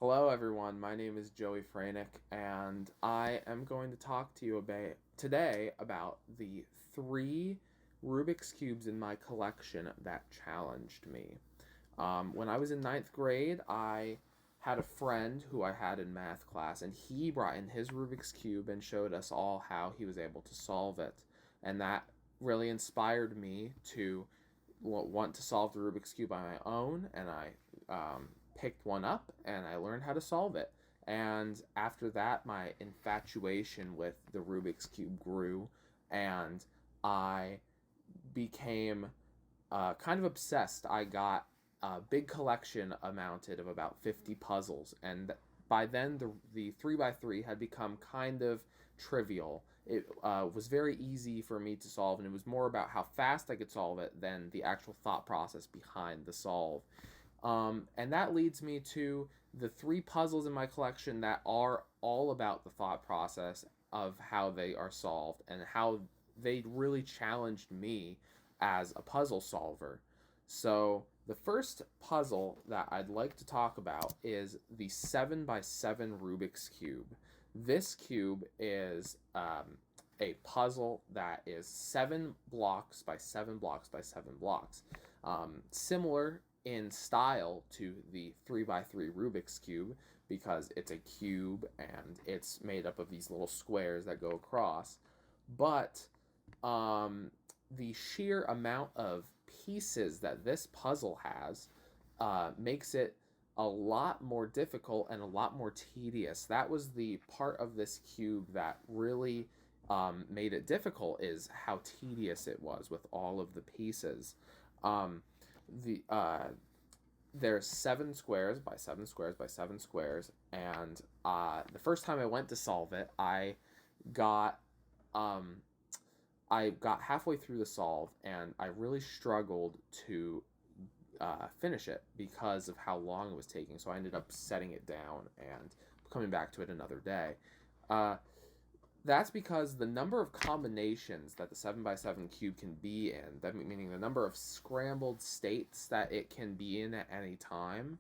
Hello, everyone. My name is Joey Franick, and I am going to talk to you today about the three Rubik's Cubes in my collection that challenged me. When I was in ninth grade, I had a friend who I had in math class, and he brought in his Rubik's Cube and showed us all how he was able to solve it. And that really inspired me to want to solve the Rubik's Cube on my own, and I picked one up and I learned how to solve it. And after that, my infatuation with the Rubik's Cube grew, and I became kind of obsessed. I got a big collection amounted of about 50 puzzles, and by then the 3x3 had become kind of trivial. It was very easy for me to solve, and it was more about how fast I could solve it than the actual thought process behind the solve. And that leads me to the three puzzles in my collection that are all about the thought process of how they are solved and how they really challenged me as a puzzle solver. So, the first puzzle that I'd like to talk about is the 7 by 7 Rubik's Cube. This cube is a puzzle that is 7 blocks by 7 blocks by 7 blocks. Similar in style to the 3 by 3 Rubik's Cube because it's a cube and it's made up of these little squares that go across. But the sheer amount of pieces that this puzzle has makes it a lot more difficult and a lot more tedious. That was the part of this cube that really made it difficult, is how tedious it was with all of the pieces. Um, the there's 7 squares by 7 squares by 7 squares, and the first time I went to solve it, got um, I got halfway through the solve, and I really struggled to finish it because of how long it was taking. So I ended up setting it down and coming back to it another day. Uh, that's because the number of combinations that the 7 by 7 cube can be in, that meaning the number of scrambled states that it can be in at any time,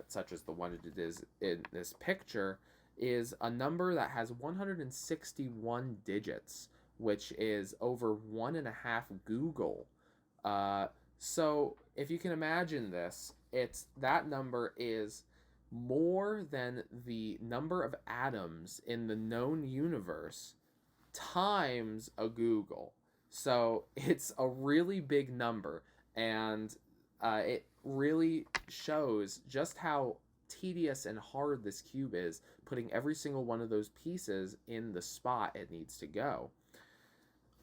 such as the one it is in this picture, is a number that has 161 digits, which is over 1.5 Google. So if you can imagine this, it's that number is more than the number of atoms in the known universe times a Google. So it's a really big number, and it really shows just how tedious and hard this cube is, putting every single one of those pieces in the spot it needs to go.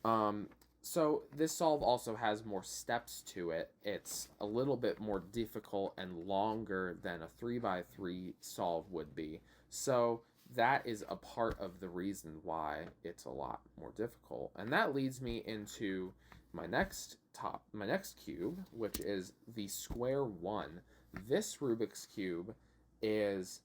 Um, so this solve also has more steps to it. It's a little bit more difficult and longer than a 3 by 3 solve would be. So that is a part of the reason why it's a lot more difficult. And that leads me into my next cube, which is the square one. This Rubik's cube is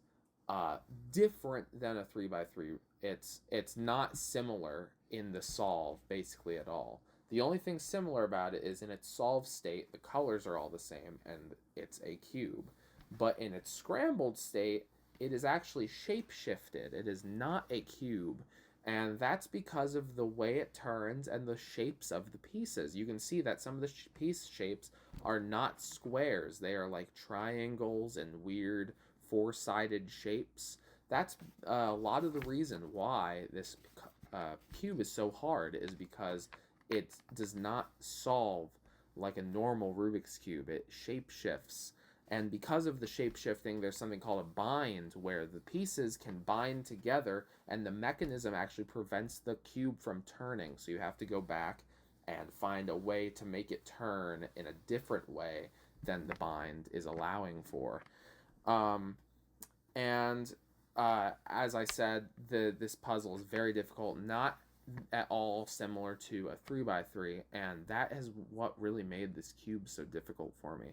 uh, different than a 3 by 3. It's not similar in the solve basically at all. The only thing similar about it is in its solve state, the colors are all the same and it's a cube. But in its scrambled state, it is actually shape shifted. It is not a cube. And that's because of the way it turns and the shapes of the pieces. You can see that some of the piece shapes are not squares, they are like triangles and weird four-sided shapes. That's a lot of the reason why this cube is so hard, is because it does not solve like a normal Rubik's cube. It shape shifts, and because of the shape shifting, there's something called a bind, where the pieces can bind together, and the mechanism actually prevents the cube from turning. So you have to go back and find a way to make it turn in a different way than the bind is allowing for. Um, and as I said, this puzzle is very difficult, not at all similar to a 3 by 3, and that is what really made this cube so difficult for me.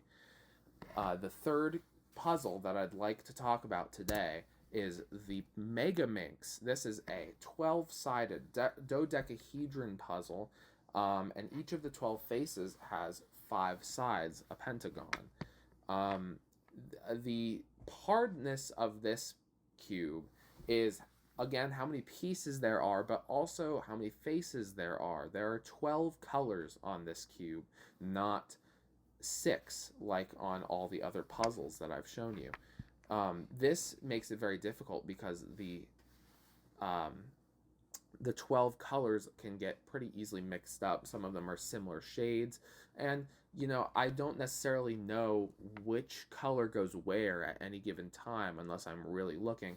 The third puzzle that I'd like to talk about today is the Mega Minx. This is a 12-sided dodecahedron puzzle, and each of the 12 faces has 5 sides, a pentagon. Um, the hardness of this cube is, again, how many pieces there are, but also how many faces there are. There are 12 colors on this cube, not 6 like on all the other puzzles that I've shown you. This makes it very difficult because the 12 colors can get pretty easily mixed up. Some of them are similar shades, and I don't necessarily know which color goes where at any given time unless I'm really looking.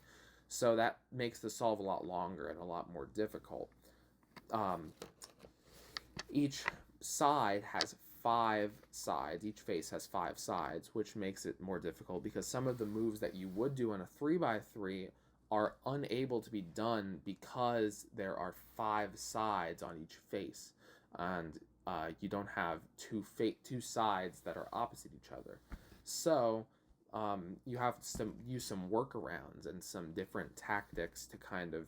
So that makes the solve a lot longer and a lot more difficult. Each side has 5 sides. Each face has 5 sides, which makes it more difficult because some of the moves that you would do in a 3x3 are unable to be done because there are 5 sides on each face, and you don't have two sides that are opposite each other. So you have to use some workarounds and some different tactics to kind of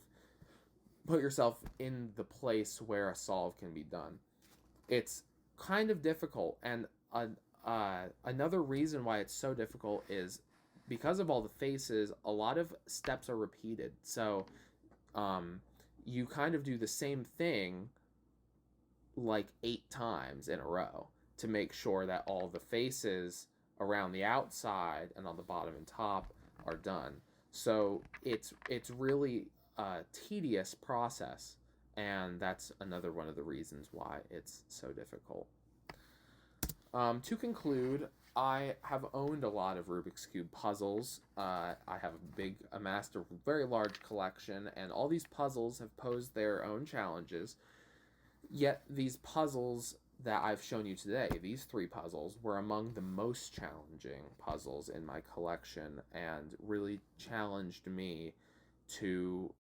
put yourself in the place where a solve can be done. It's kind of difficult, and another reason why it's so difficult is because of all the faces, a lot of steps are repeated. So you kind of do the same thing like 8 times in a row to make sure that all the faces around the outside and on the bottom and top are done. So it's really a tedious process, and that's another one of the reasons why it's so difficult. To conclude, I have owned a lot of Rubik's Cube puzzles. I have amassed a very large collection, and all these puzzles have posed their own challenges. Yet these puzzles that I've shown you today, these 3 puzzles, were among the most challenging puzzles in my collection and really challenged me to